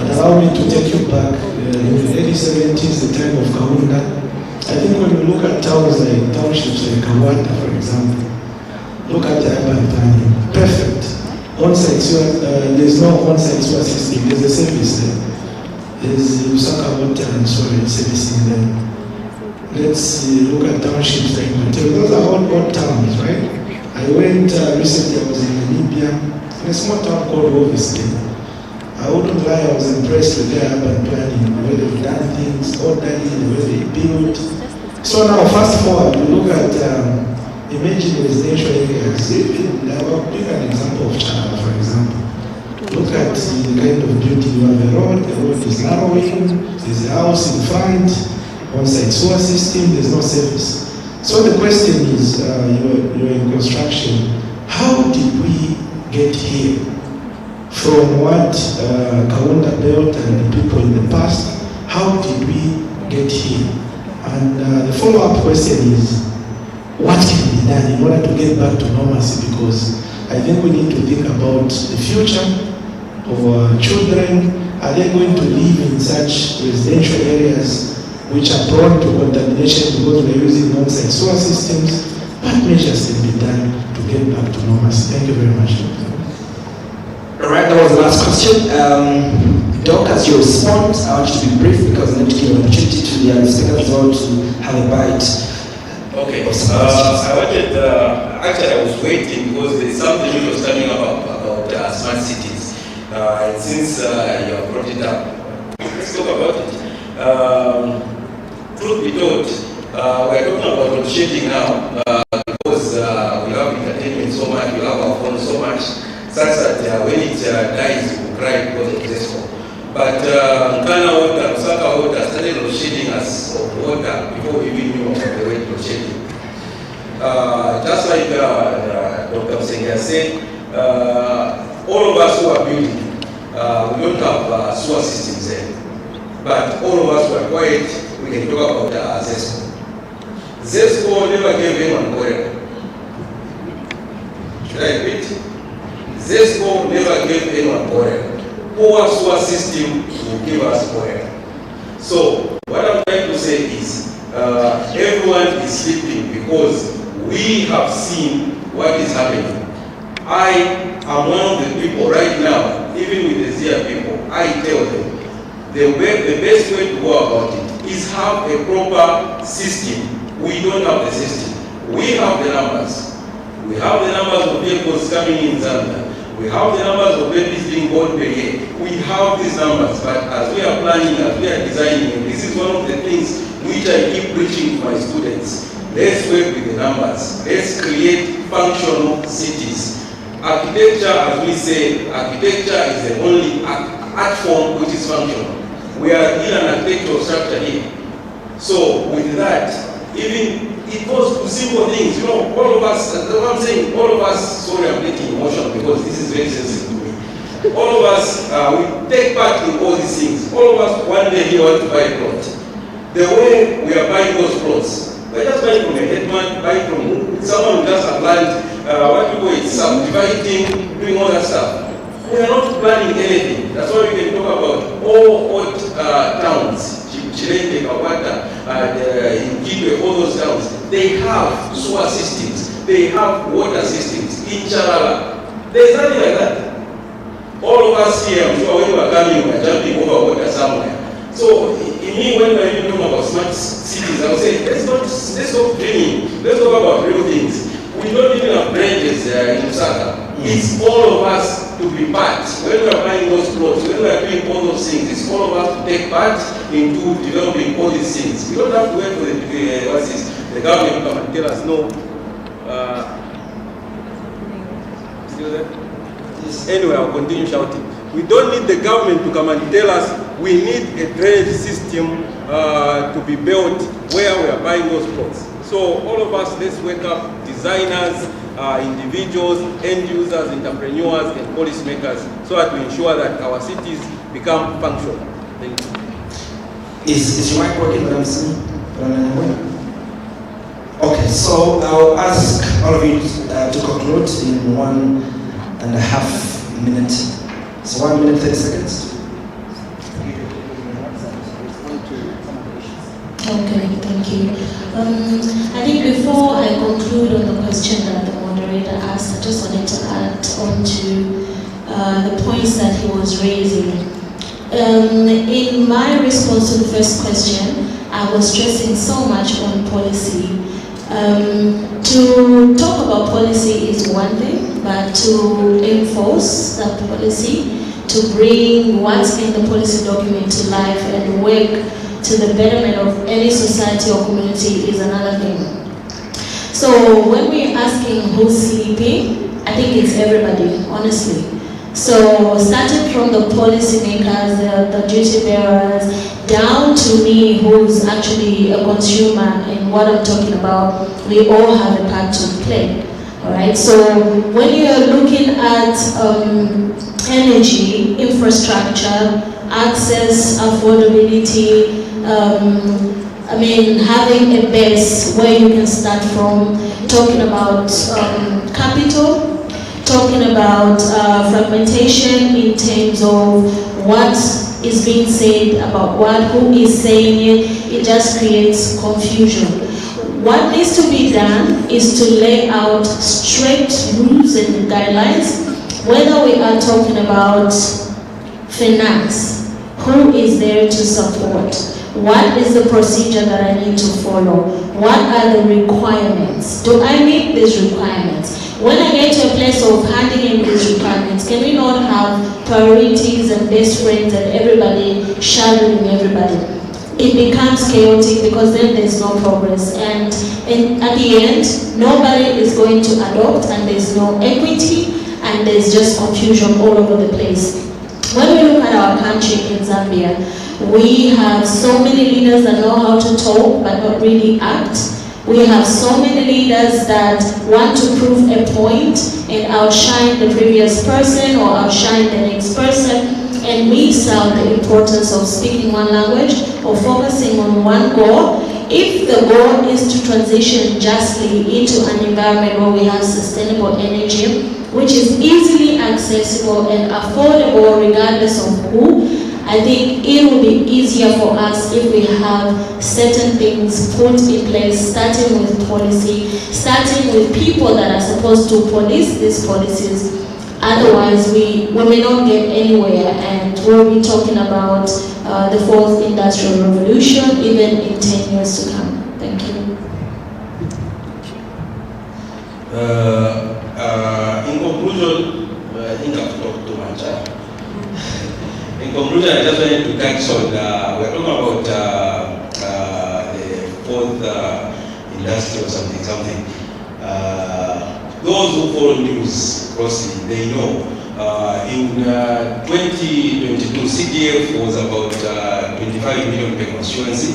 But allow me to take you back in the early 70s, the time of Kaunda. I think when you look at towns like townships like Kawata, for example, look at the urban planning. Perfect. On-site sewer, there's no on-site sewer system. There's a service there. There's Lusaka water and sewer servicing there. Let's look at townships like Mateo. Those are all old towns, right? I went recently, I was in Namibia, in a small town called Oveston. I wouldn't lie, I was impressed with their urban planning, the way they've done things, orderly, the way they build. So now, fast forward, you look at imagine residential areas. I'll give an example of China, for example. Look at the kind of beauty. You have a road, the road is narrowing, there's a house in front, on-site sewer system, there's no service. So the question is, you're in construction, how did we get here? From what Kaunda built and the people in the past, how did we get here? And the follow-up question is, what can be done in order to get back to normalcy? Because I think we need to think about the future of our children. Are they going to live in such residential areas which are prone to contamination because we're using on-site sewer systems? What measures can be done to get back to normalcy? Thank you very much. All right, that was the last question. Doc, as you respond, I want you to be brief because I need to give an opportunity to the other speakers as well to have a bite. Okay, I wanted, actually I was waiting because there's something you were telling about smart cities. And since you have brought it up, let's talk about it. Truth be told, we're talking about load shedding now because we have entertainment so much, we have our phone so much, such that when it dies, we cry because of this one. But Nkana water, Lusaka water started load shedding us of water before we even knew about the way load shedding. Just like Dr. Msenga said, all of us who are building, we don't have sewer systems there. But all of us who are quiet, we can talk about ZESCO. ZESCO never gave anyone oil. Should I repeat? ZESCO never gave anyone oil. Poor sewer system will give us oil. So what I'm trying to say is, everyone is sleeping because we have seen what is happening. I am one of the people right now, even with the ZR people, I tell them, the best way to go about it is have a proper system. We don't have the system. We have the numbers. We have the numbers of vehicles coming in Zambia. We have the numbers of babies being born per year. We have these numbers, but as we are planning, as we are designing, this is one of the things which I keep preaching to my students. Let's work with the numbers. Let's create functional cities. Architecture, as we say, architecture is the only art form which is functional. We are in an architectural structure here. So with that, even it goes to simple things. You know, all of us, that's what I'm saying, all of us, sorry I'm getting emotional because this is very sensitive to me. All of us, we take part in all these things. All of us one day here want to buy a plot. The way we are buying those plots, we're just buying from a headman, buying from someone who just applied, what people is subdividing, doing all that stuff. We are not planning anything. That's why we can talk about all old towns, Chilende, Kawata, Kidwe, all those towns. They have sewer systems. They have water systems. In Charala, there's nothing like that. All of us here, I'm sure when we are coming, we are jumping over water somewhere. So, in me, when we are even talking about smart cities, I would say, let's stop dreaming. Let's talk about real things. We don't even have branches in Lusaka. It's all of us to be part. When we are buying those plots, when we are doing all those things, it's all of us to take part into developing all these things. We don't have to wait for the government to come and tell us no. Still there? Yes. Anyway, I'll continue shouting. We don't need the government to come and tell us we need a drainage system to be built where we are buying those plots. So all of us, let's wake up, designers, individuals, end users, entrepreneurs, and policymakers, so that we ensure that our cities become functional. Thank you. Is your mic working, Madam Singh? Okay, so I'll ask all of you to conclude in 1.5 minutes. So 1 minute, 30 seconds. you. I think before I conclude on the question that the moderator asked, I just wanted to add on to the points that he was raising. In my response to the first question, I was stressing so much on policy. To talk about policy is one thing, but to enforce that policy, to bring what's in the policy document to life and work to the betterment of any society or community is another thing. So when we're asking who's sleeping, I think it's everybody, honestly. So starting from the policymakers, the duty bearers, down to me who's actually a consumer in what I'm talking about, we all have a part to play. All right, so when you're looking at energy, infrastructure, access, affordability, I mean, having a base where you can start from, talking about capital, talking about fragmentation in terms of what is being said about what, who is saying it, it just creates confusion. What needs to be done is to lay out strict rules and guidelines, whether we are talking about finance, who is there to support, what is the procedure that I need to follow, what are the requirements, do I meet these requirements? When I get to a place of handing in these requirements, can we not have priorities and best friends and everybody shadowing everybody? It becomes chaotic because then there's no progress, and at the end, nobody is going to adopt, and there's no equity, and there's just confusion all over the place. When we look at our country in Zambia, we have so many leaders that know how to talk but not really act. We have so many leaders that want to prove a point and outshine the previous person or outshine the next person, and miss out the importance of speaking one language or focusing on one goal. If the goal is to transition justly into an environment where we have sustainable energy, which is easily accessible and affordable regardless of who, I think it will be easier for us if we have certain things put in place, starting with policy, starting with people that are supposed to police these policies. Otherwise, we may not get anywhere, and we'll be talking about the fourth industrial revolution even in 10 years to come. Thank you. In conclusion, I think I've talked too much. In conclusion, I just wanted to touch on, we're talking about the fourth industry or something. Those who follow news closely, they know. In 2022, CDF was about 25 million per constituency.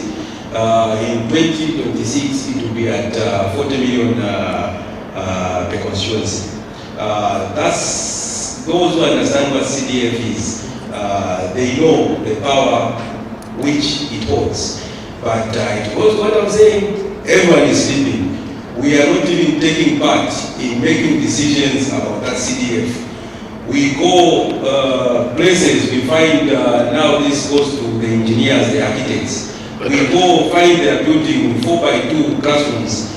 In 2026, it will be at 40 million per constituency. That's those who understand what CDF is. They know the power which it holds. But it was what I'm saying, everyone is sleeping. We are not even taking part in making decisions about that CDF. We go places, we find now this goes to the engineers, the architects. We go find their building 4x2 classrooms,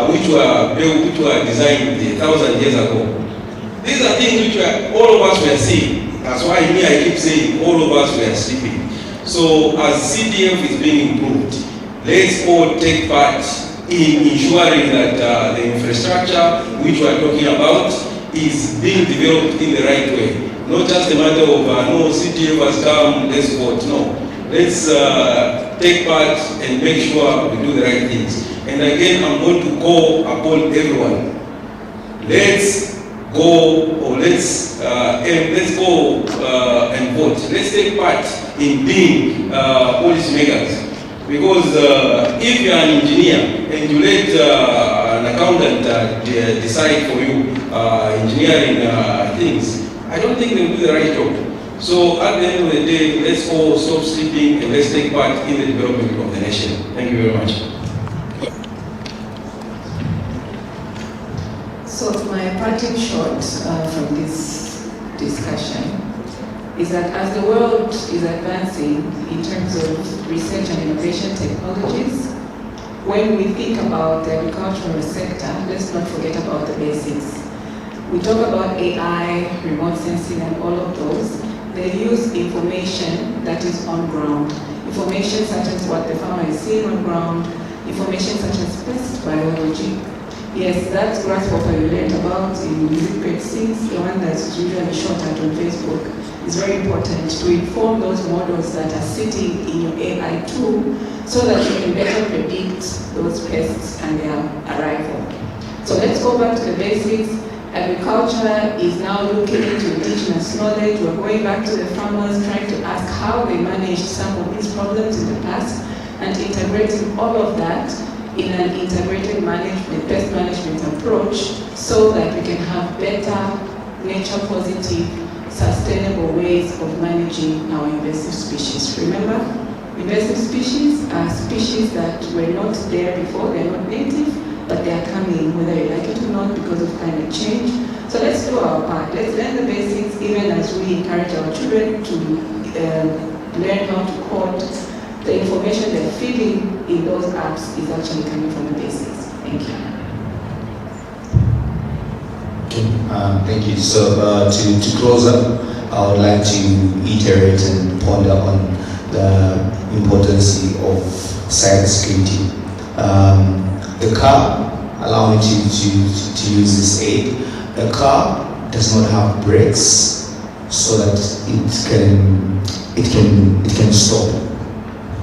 which were designed 1,000 years ago. These are things which all of us were seeing. That's why me, I keep saying all of us were sleeping. So as CDF is being improved, let's all take part in ensuring that the infrastructure which we are talking about is being developed in the right way. Not just a matter of, no, CDF has come, let's vote. No. Let's take part and make sure we do the right things. And again, I'm going to call upon everyone. Let's go, or let's go and vote. Let's take part in being policymakers. Because if you're an engineer and you let an accountant decide for you engineering things, I don't think they'll do the right job. So at the end of the day, let's all stop sleeping and let's take part in the development of the nation. Thank you very much. So my parting shot from this discussion is that as the world is advancing in terms of research and innovation technologies, when we think about the agricultural sector, let's not forget about the basics. We talk about AI, remote sensing, and all of those. They use information that is on ground. Information such as what the farmer is seeing on ground, information such as pest biology. Yes, that grasshopper you learned about in page 6, the one that's usually shot at on Facebook, is very important to inform those models that are sitting in your AI tool so that you can better predict those pests and their arrival. So let's go back to the basics. Agriculture is now looking into indigenous knowledge. We're going back to the farmers, trying to ask how they managed some of these problems in the past and integrating all of that in an integrated management, pest management approach so that we can have better, nature positive, sustainable ways of managing our invasive species. Remember, invasive species are species that were not there before, they're not native, but they are coming, whether you like it or not, because of climate change. So let's do our part. Let's learn the basics, even as we encourage our children to learn how to code. The information they're feeding in those apps is actually coming from the basics. Thank you. Okay, thank you. So to close up, I would like to iterate and ponder on the importance of cybersecurity. The car, allow me to use this aid. The car does not have brakes so that it can stop.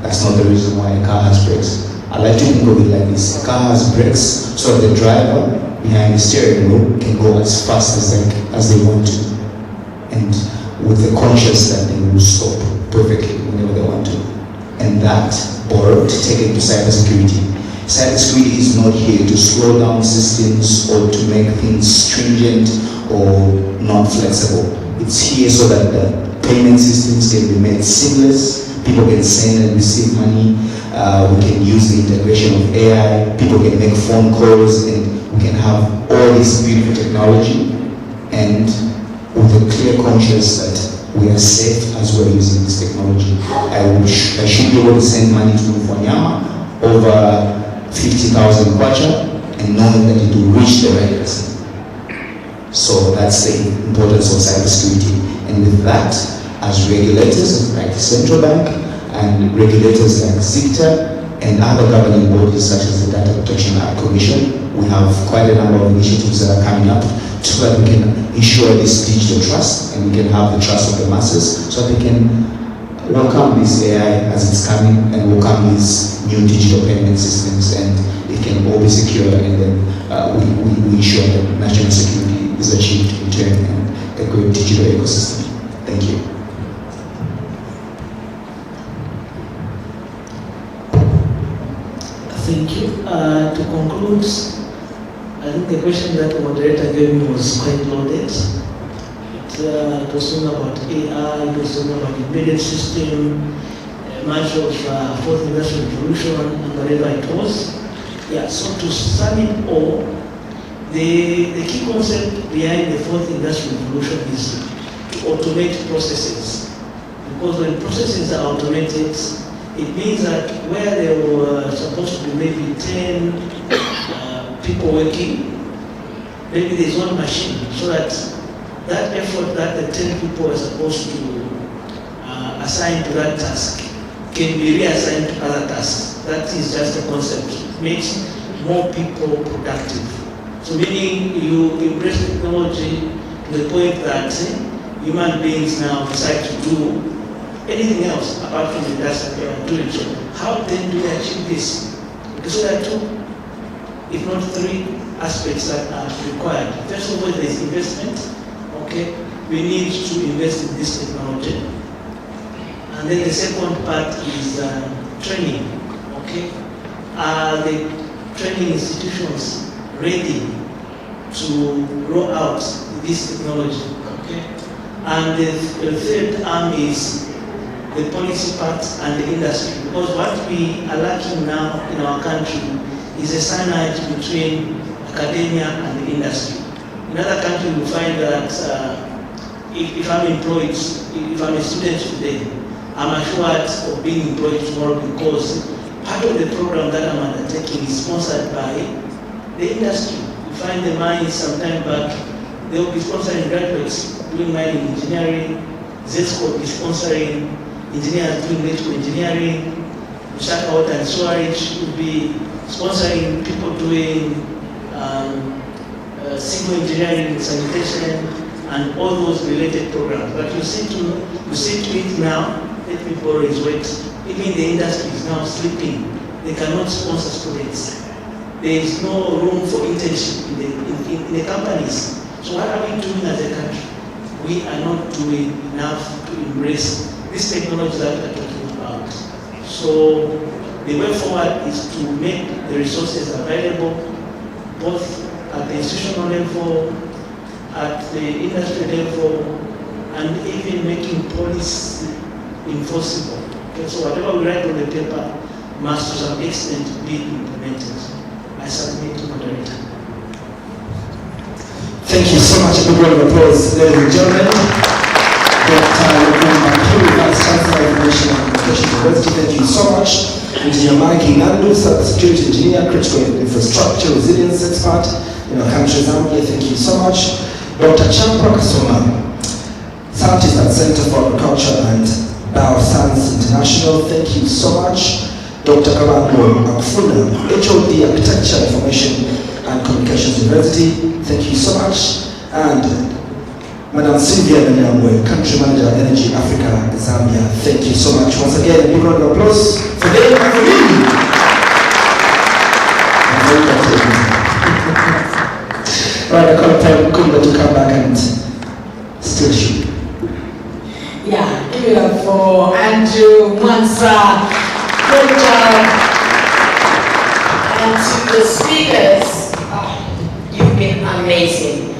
That's not the reason why a car has brakes. I like to think of it like this: a car has brakes so that the driver behind the steering wheel can go as fast as they want to, and with the conscious that they will stop perfectly whenever they want to. And that borrowed, taken to cybersecurity. Cybersecurity is not here to slow down systems or to make things stringent or not flexible. It's here so that the payment systems can be made seamless. People can send and receive money. We can use the integration of AI. People can make phone calls, and we can have all this beautiful technology, and with a clear conscience that we are safe as we're using this technology. I should be able to send money to Mfwanyama over 50,000 kwacha and knowing that it will reach the right person. So that's the importance of cybersecurity. And with that, as regulators like the Central Bank and regulators like ZICTA and other governing bodies such as the Data Protection Act Commission, we have quite a number of initiatives that are coming up so that we can ensure this digital trust and we can have the trust of the masses so that they can welcome this AI as it's coming and welcome these new digital payment systems, and it can all be secure, and then we ensure that national security is achieved in turn and a great digital ecosystem. Thank you. Thank you. To conclude, I think the question that the moderator gave me was quite loaded. It was talking about AI, it was talking about embedded system, much of fourth industrial revolution, and whatever it was. Yeah, so to sum it all, the key concept behind the fourth industrial revolution is to automate processes. Because when processes are automated, it means that where there were supposed to be maybe 10 people working, maybe there's one machine, so that effort that the 10 people are supposed to assign to that task can be reassigned to other tasks. That is just a concept. It makes more people productive. So meaning you embrace technology to the point that human beings now decide to do anything else apart from the task that they are doing. So how then do we achieve this? Because there are two, if not three, aspects that are required. First of all, there is investment. Okay, we need to invest in this technology. And then the second part is training. Okay, are the training institutions ready to roll out this technology? Okay, and the third arm is the policy part and the industry. Because what we are lacking now in our country is a signage between academia and the industry. In other countries, you find that if I'm employed, if I'm a student today, I'm assured of being employed tomorrow because part of the program that I'm undertaking is sponsored by the industry. You find the mines some time back, they will be sponsoring graduates doing mining engineering, ZESCO will be sponsoring engineers doing electrical engineering, Lusaka Water and Sewerage will be sponsoring people doing civil engineering, sanitation, and all those related programs. But you see to it now, let me borrow his words, even the industry is now sleeping. They cannot sponsor students. There is no room for internship in the companies. So what are we doing as a country? We are not doing enough to embrace this technology that we are talking about. So the way forward is to make the resources available, both at the institutional level, at the industry level, and even making policy enforceable. Okay, so whatever we write on the paper must to some extent be implemented. I submit to moderator. Thank you so much. A big round of applause, ladies and gentlemen. Dr. Makuru, Vice Chancellor of Information and Communication University, thank you so much. Engineer Mike Ingandu, Cybersecurity Engineer, Critical Infrastructure Resilience Expert in our country, Zambia, thank you so much. Dr. Champa Kasoma, Scientist at Center for Agriculture and Bioscience International, thank you so much. Dr. Kabango Akufuna, HOD Architecture, Information and Communications University, thank you so much. And Madam Sylvia Nyangwe, Country Manager, Energy Africa, Zambia, thank you so much. Once again, a big round of applause for them and for me. Right, I call upon Kumba to come back and still shoot. Yeah, give it up for Andrew Mansa. Good job. And to the speakers, you've been amazing.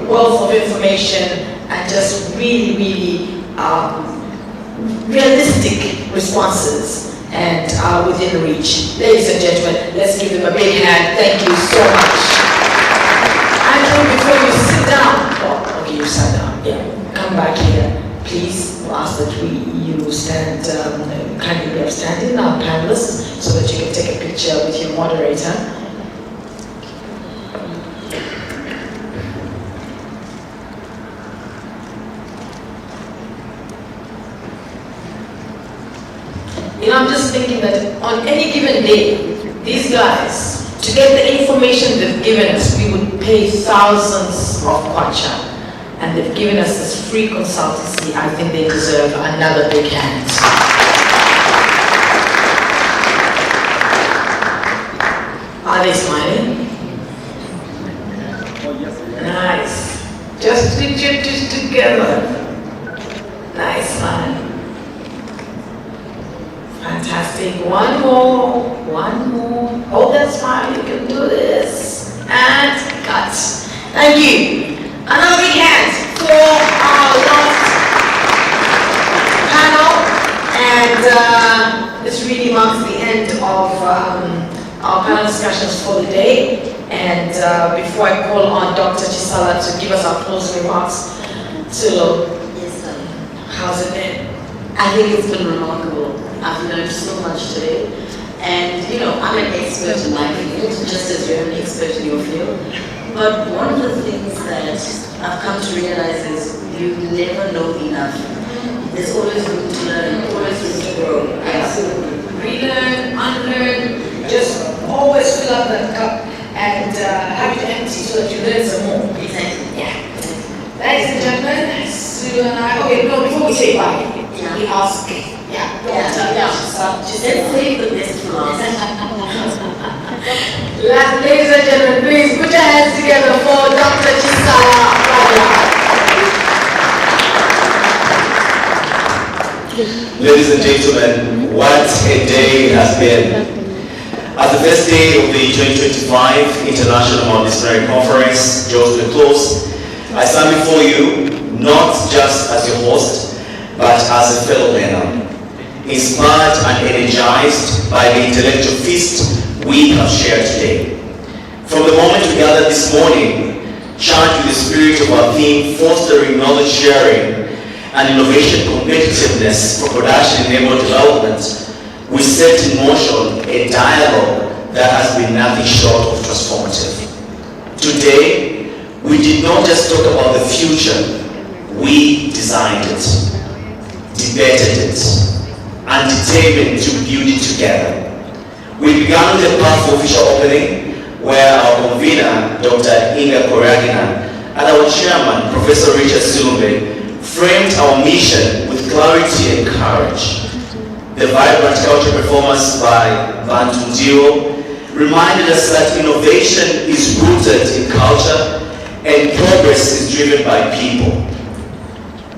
Wealth of information and just really, realistic responses and within reach. Ladies and gentlemen, let's give them a big hand. Thank you so much. Andrew, before you sit down, oh, okay, you sat down. Yeah, come back here, please. We'll ask that you stand, kindly be upstanding, our panelists, so that you can take a picture with your moderator. You know, I'm just thinking that on any given day, these guys, to get the information they've given us, we would pay thousands of kwacha. And they've given us this free consultancy. I think they deserve another big hand. Are they smiling? Nice. Just together. Nice smile. Fantastic. One more. Hold that smile. You can do this. And cut. Thank you. Another big hand for our last panel. And this really marks the end of our panel discussions for the day. And before I call on Dr. Chisala to give us our closing remarks, Tilo, how's it been? I think it's been remarkable. I've learned so much today. And you know, I'm an expert in my field, just as you're an expert in your field. But one of the things that I've come to realize is you never know enough. There's always room to learn, always room to grow. Absolutely. Relearn, unlearn, just always fill up that cup and have it empty so that you learn some more. Exactly. Yeah. Ladies and gentlemen, Sue and I, okay, no, before we say bye, we ask, Let's save the best for last. Ladies and gentlemen, please put your hands together for Dr. Chisala. Ladies and gentlemen, what a day it has been. As the first day of the 2025 International Multi-Disciplinary Conference draws to a close, I stand before you not just as your host, but as a fellow learner, inspired and energized by the intellectual feast we have shared today. From the moment we gathered this morning, charged with the spirit of our theme, fostering knowledge sharing and innovation competitiveness for production-enabled development, we set in motion a dialogue that has been nothing short of transformative. Today, we did not just talk about the future, we designed it, debated it, and determined to build it together. We began with a powerful official opening where our convener, Dr. Inga Koragina, and our chairman, Professor Richard Silumbe, framed our mission with clarity and courage. The vibrant culture performance by Bantu Ndio reminded us that innovation is rooted in culture and progress is driven by people.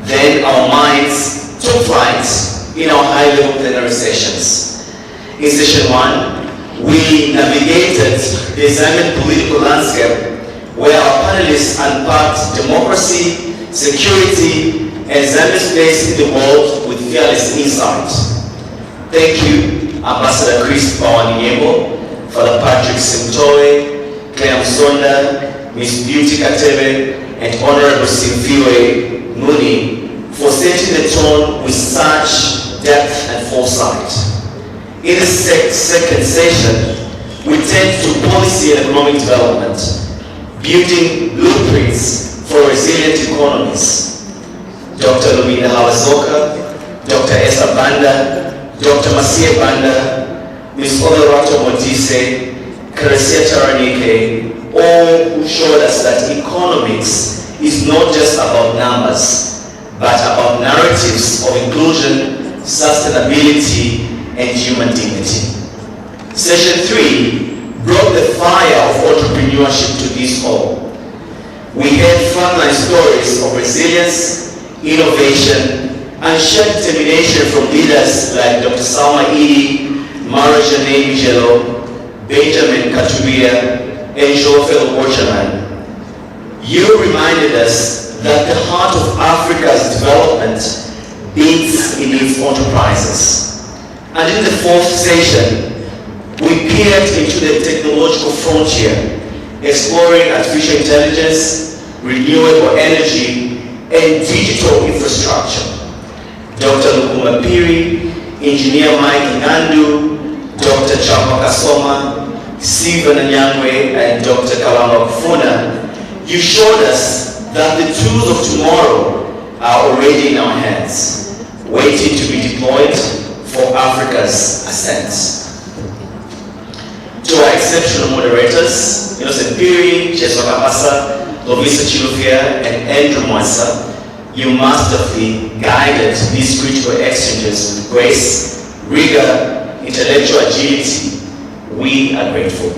Then our minds took flight in our high-level plenary sessions. In session 1, we navigated the Zambian political landscape where our panelists unpacked democracy, security, and Zambia's place in the world with fearless insight. Thank you, Ambassador Chris Bawaninyembo, Father Patrick Simtoe, Claire Msonda, Miss Beauty Katebe, and Honorable Simfiwe Nuni for setting the tone with such depth and foresight. In the second session, we turned to policy and economic development, building blueprints for resilient economies. Dr. Lumina Hawazoka, Dr. Esther Banda, Dr. Masie Banda, Ms. Olerato Modise, Karesia Taranike, all who showed us that economics is not just about numbers, but about narratives of inclusion, sustainability, and human dignity. Session 3 brought the fire of entrepreneurship to this hall. We heard frontline stories of resilience, innovation, and shared determination from leaders like Dr. Salma Idi, Mara Jane Migelo, Benjamin Katuria, and Joel Waterman. You reminded us that the heart of Africa's development beats in its enterprises. And in the fourth session, we peered into the technological frontier, exploring artificial intelligence, renewable energy, and digital infrastructure. Dr. Lukuma Piri, Engineer Mike Ngandu, Dr. Chapa Kasoma, Stephen Nyangwe, and Dr. Kalamba Kufuna, you showed us that the tools of tomorrow are already in our hands, waiting to be deployed for Africa's ascent. To our exceptional moderators, Innocent Piri, Jeswa Kapasa, Lovisa Chilufia, and Andrew Mwasa, you masterfully guided these critical exchanges with grace, rigor, intellectual agility. We are grateful.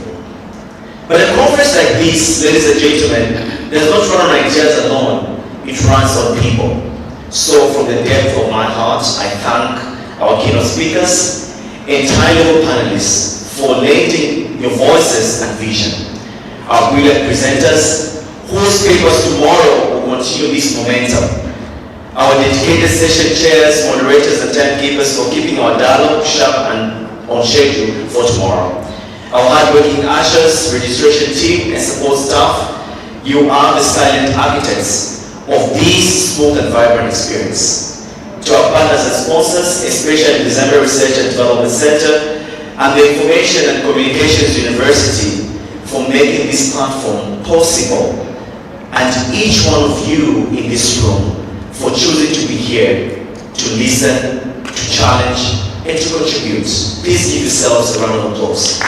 But a conference like this, ladies and gentlemen, does not run on ideas alone, it runs on people. So from the depth of my heart, I thank our keynote speakers and high-level panelists for lending your voices and vision. Our brilliant presenters, whose papers tomorrow will continue this momentum. Our dedicated session chairs, moderators, and timekeepers for keeping our dialogue sharp and on schedule for tomorrow. Our hardworking ushers, registration team, and support staff, you are the silent architects of this smooth and vibrant experience. To our partners and sponsors, especially the Zambia Research and Development Center and the Information and Communications University for making this platform possible, and each one of you in this room for choosing to be here to listen, to challenge, and to contribute. Please give yourselves a round of applause.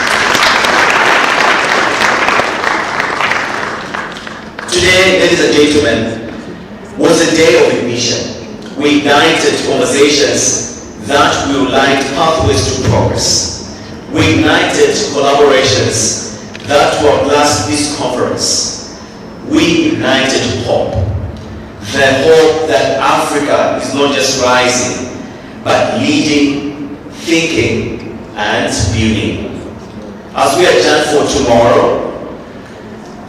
Today, ladies and gentlemen, was a day of ignition. We ignited conversations that will light pathways to progress. We ignited collaborations that will outlast this conference. We ignited hope. The hope that Africa is not just rising, but leading, thinking, and building. As we adjourn for tomorrow,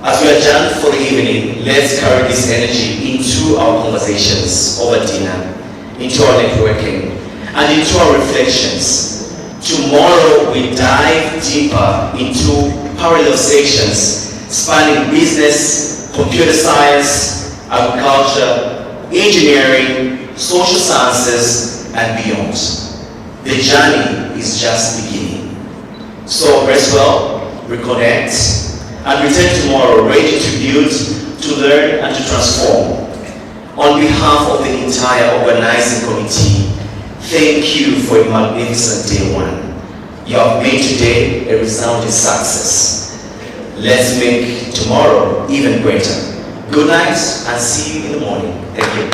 as we adjourn for the evening, let's carry this energy into our conversations over dinner, into our networking, and into our reflections. Tomorrow we dive deeper into parallel sections spanning business, computer science, agriculture, engineering, social sciences, and beyond. The journey is just beginning. So rest well, reconnect, and return tomorrow ready to build, to learn, and to transform. On behalf of the entire organizing committee, thank you for a magnificent day one. You have made today a resounding success. Let's make tomorrow even greater. Good night and see you in the morning. Thank you.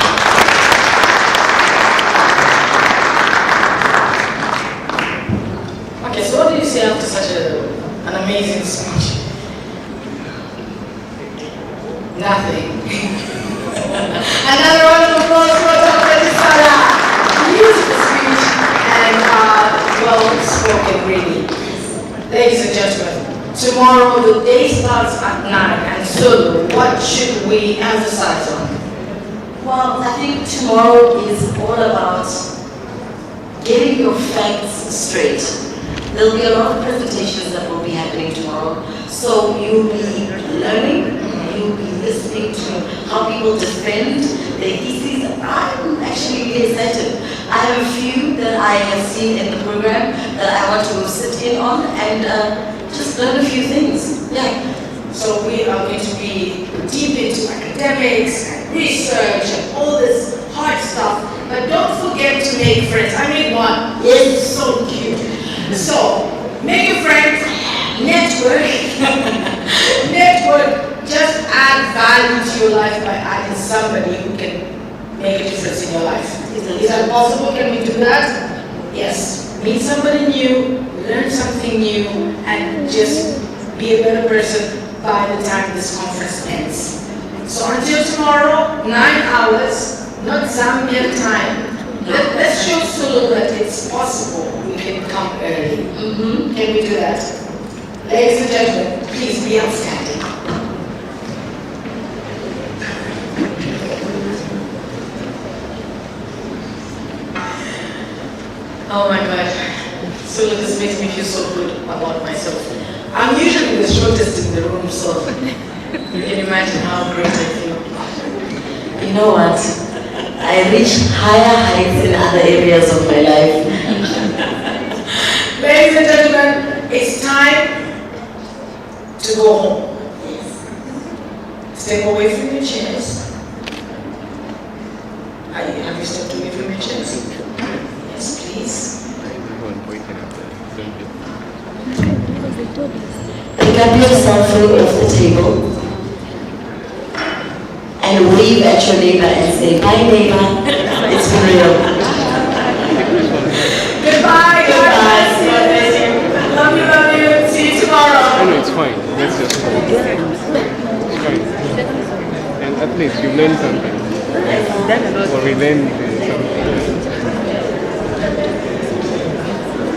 Okay, so what do you say after such an amazing speech? Nothing. Another round of applause for Dr. Sara. Beautiful speech and well spoken, really. Ladies and gentlemen, tomorrow the day starts at 9, and so what should we emphasize on? Well, I think tomorrow is all about getting your facts straight. There will be a lot of presentations that will be happening tomorrow. So you'll be learning, you'll be listening to how people defend their theses. I'm actually really excited. I have a few that I have seen in the program that I want to sit in on and just learn a few things. Yeah. So we are going to be deep into academics and research and all this hard stuff. But don't forget to make friends. I made one. It's so cute. So make a friend, network, network. Just add value to your life by adding somebody who can make a difference in your life. Is that possible? Can we do that? Yes. Meet somebody new, learn something new, and just be a better person by the time this conference ends. So until tomorrow, 9 hours, not Zambian time. Let's show Sulu that it's possible we can come early. Can we do that? Ladies and gentlemen, please be outstanding. Oh my God, Sulu, this makes me feel so good about myself. I'm usually the shortest in the room, so you can imagine how great I feel. You know what? I reach higher heights in other areas of my life. Ladies and gentlemen, it's time to go home. Step away from your chairs. Have you stepped away from your chairs? Yes, please. Pick up your cell phone off the table and wave at your neighbor and say, bye neighbor, it's been real. Goodbye, God bless you. Love you, see you tomorrow. Oh no, it's fine. Let's just go. It's fine. And at least you learned something. Or we learned